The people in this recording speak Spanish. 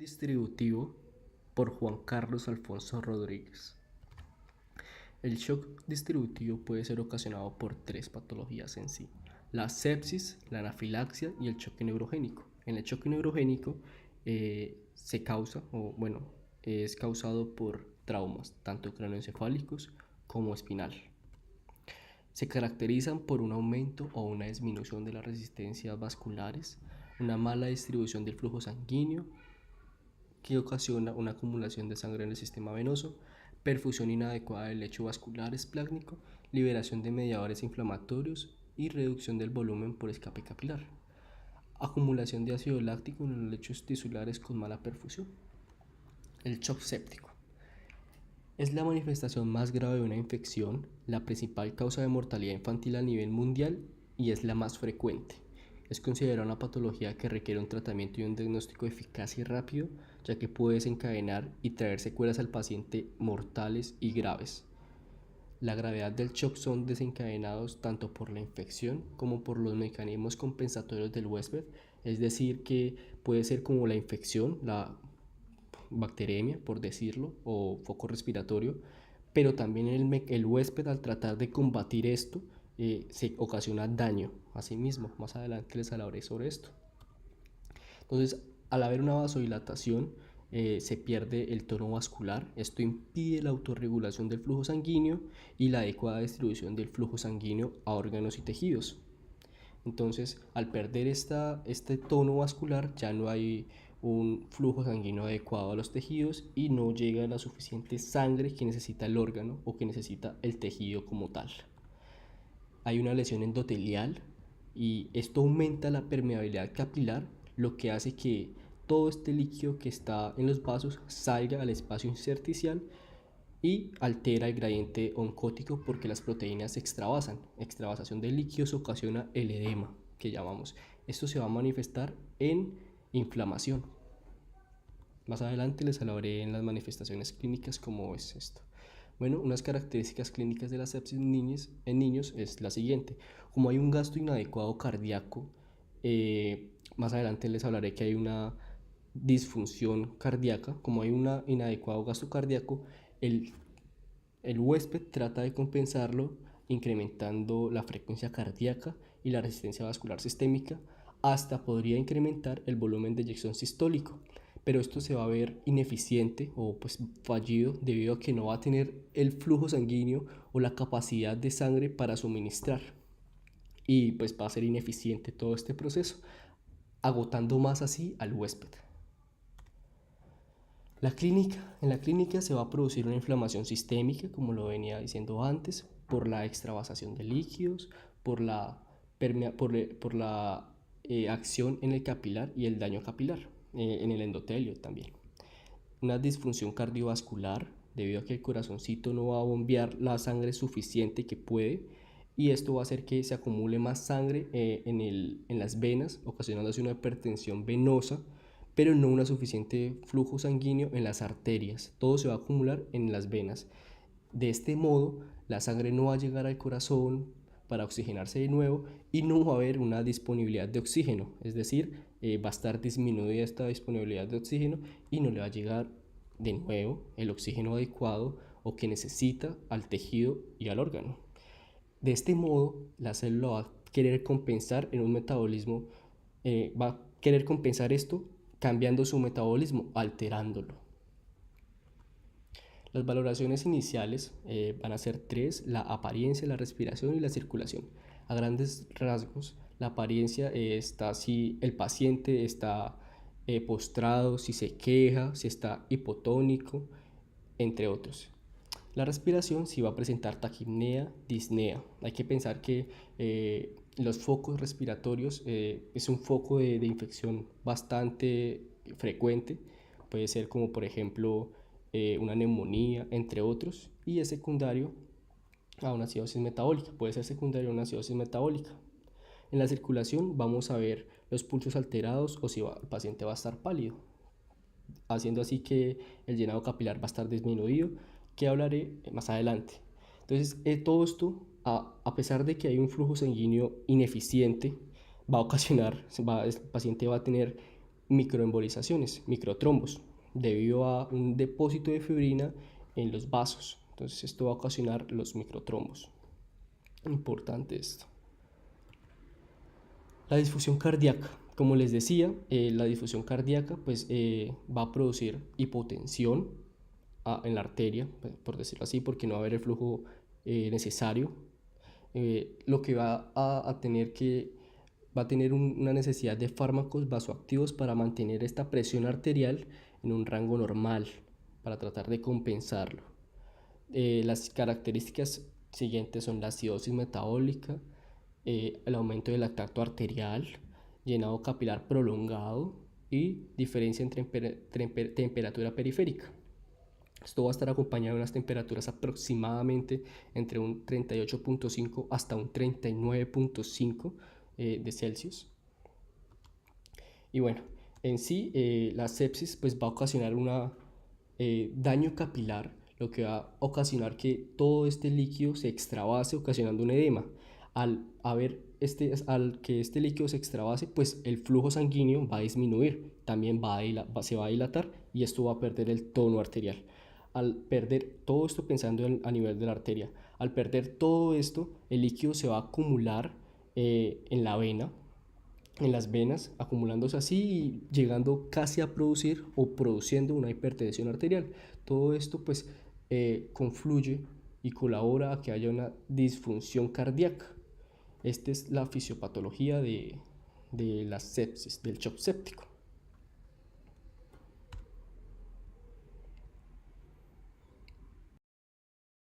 Distributivo por Juan Carlos Alfonso Rodríguez. El shock distributivo puede ser ocasionado por tres patologías en sí: la sepsis, la anafilaxia y el choque neurogénico. En el choque neurogénico se causa, es causado por traumas, tanto craneoencefálicos como espinal. Se caracterizan por un aumento o una disminución de las resistencias vasculares, una mala distribución del flujo sanguíneo, que ocasiona una acumulación de sangre en el sistema venoso, perfusión inadecuada del lecho vascular esplácnico, liberación de mediadores inflamatorios y reducción del volumen por escape capilar, acumulación de ácido láctico en los lechos tisulares con mala perfusión. El shock séptico es la manifestación más grave de una infección, la principal causa de mortalidad infantil a nivel mundial y es la más frecuente. Es considerada una patología que requiere un tratamiento y un diagnóstico eficaz y rápido, ya que puede desencadenar y traer secuelas al paciente mortales y graves. La gravedad del shock son desencadenados tanto por la infección como por los mecanismos compensatorios del huésped, es decir, que puede ser como la infección, la bacteremia, por decirlo, o foco respiratorio, pero también el huésped, al tratar de combatir esto, se ocasiona daño a sí mismo. Más adelante les hablaré sobre esto. Entonces, al haber una vasodilatación, se pierde el tono vascular. Esto impide la autorregulación del flujo sanguíneo y la adecuada distribución del flujo sanguíneo a órganos y tejidos. Entonces, al perder este tono vascular, ya no hay un flujo sanguíneo adecuado a los tejidos y no llega la suficiente sangre que necesita el órgano o que necesita el tejido como tal. Hay una lesión endotelial y esto aumenta la permeabilidad capilar, lo que hace que todo este líquido que está en los vasos salga al espacio intersticial y altera el gradiente oncótico porque las proteínas se extravasan. Extravasación de líquidos ocasiona el edema, que llamamos. Esto se va a manifestar en inflamación. Más adelante les hablaré en las manifestaciones clínicas cómo es esto. Bueno, unas características clínicas de la sepsis en niños es la siguiente. Como hay un gasto inadecuado cardíaco, más adelante les hablaré que hay una disfunción cardíaca. Como hay un inadecuado gasto cardíaco, el, el huésped trata de compensarlo incrementando la frecuencia cardíaca y la resistencia vascular sistémica, hasta podría incrementar el volumen de eyección sistólico, pero esto se va a ver ineficiente o pues fallido debido a que no va a tener el flujo sanguíneo o la capacidad de sangre para suministrar, y pues va a ser ineficiente todo este proceso, agotando más así al huésped. En la clínica se va a producir una inflamación sistémica, como lo venía diciendo antes, por la extravasación de líquidos, por la, por la acción en el capilar y el daño capilar, en el endotelio también. Una disfunción cardiovascular, debido a que el corazoncito no va a bombear la sangre suficiente que puede, y esto va a hacer que se acumule más sangre en las venas, ocasionando así una hipertensión venosa, pero no un suficiente flujo sanguíneo en las arterias. Todo se va a acumular en las venas. De este modo, la sangre no va a llegar al corazón para oxigenarse de nuevo y no va a haber una disponibilidad de oxígeno, es decir, va a estar disminuida esta disponibilidad de oxígeno y no le va a llegar de nuevo el oxígeno adecuado o que necesita al tejido y al órgano. De este modo, la célula va a querer compensar en un metabolismo, va a querer compensar esto cambiando su metabolismo, alterándolo. Las valoraciones iniciales van a ser tres: la apariencia, la respiración y la circulación. A grandes rasgos, la apariencia está si el paciente está postrado, si se queja, si está hipotónico, entre otros. La respiración sí va a presentar taquipnea, disnea. Hay que pensar que los focos respiratorios es un foco de infección bastante frecuente. Puede ser como por ejemplo una neumonía, entre otros, y es secundario a una acidosis metabólica. Puede ser secundario a una acidosis metabólica. En la circulación vamos a ver los pulsos alterados o si el paciente va a estar pálido, haciendo así que el llenado capilar va a estar disminuido, que hablaré más adelante. Entonces, todo esto, a pesar de que hay un flujo sanguíneo ineficiente, va a ocasionar, el paciente va a tener microembolizaciones, microtrombos, debido a un depósito de fibrina en los vasos. Entonces esto va a ocasionar los microtrombos. Importante esto. La disfunción cardíaca. Como les decía, la disfunción cardíaca pues, va a producir hipotensión en la arteria, por decirlo así, porque no va a haber el flujo necesario. Lo que va a tener una necesidad de fármacos vasoactivos para mantener esta presión arterial en un rango normal, para tratar de compensarlo. Las características siguientes son la acidosis metabólica, el aumento del lactato arterial, llenado capilar prolongado y diferencia en temperatura periférica. Esto va a estar acompañado de unas temperaturas aproximadamente entre un 38.5 hasta un 39.5 de Celsius. Y bueno, en sí la sepsis pues, va a ocasionar un daño capilar, lo que va a ocasionar que todo este líquido se extravase, ocasionando un edema. Al que este líquido se extravase, pues el flujo sanguíneo va a disminuir, también se va a dilatar y esto va a perder el tono arterial. Al perder todo esto, pensando a nivel de la arteria, al perder todo esto, el líquido se va a acumular en la vena, en las venas, acumulándose así y llegando casi a producir o produciendo una hipertensión arterial. Todo esto pues confluye y colabora a que haya una disfunción cardíaca. Esta es la fisiopatología de la sepsis, del shock séptico.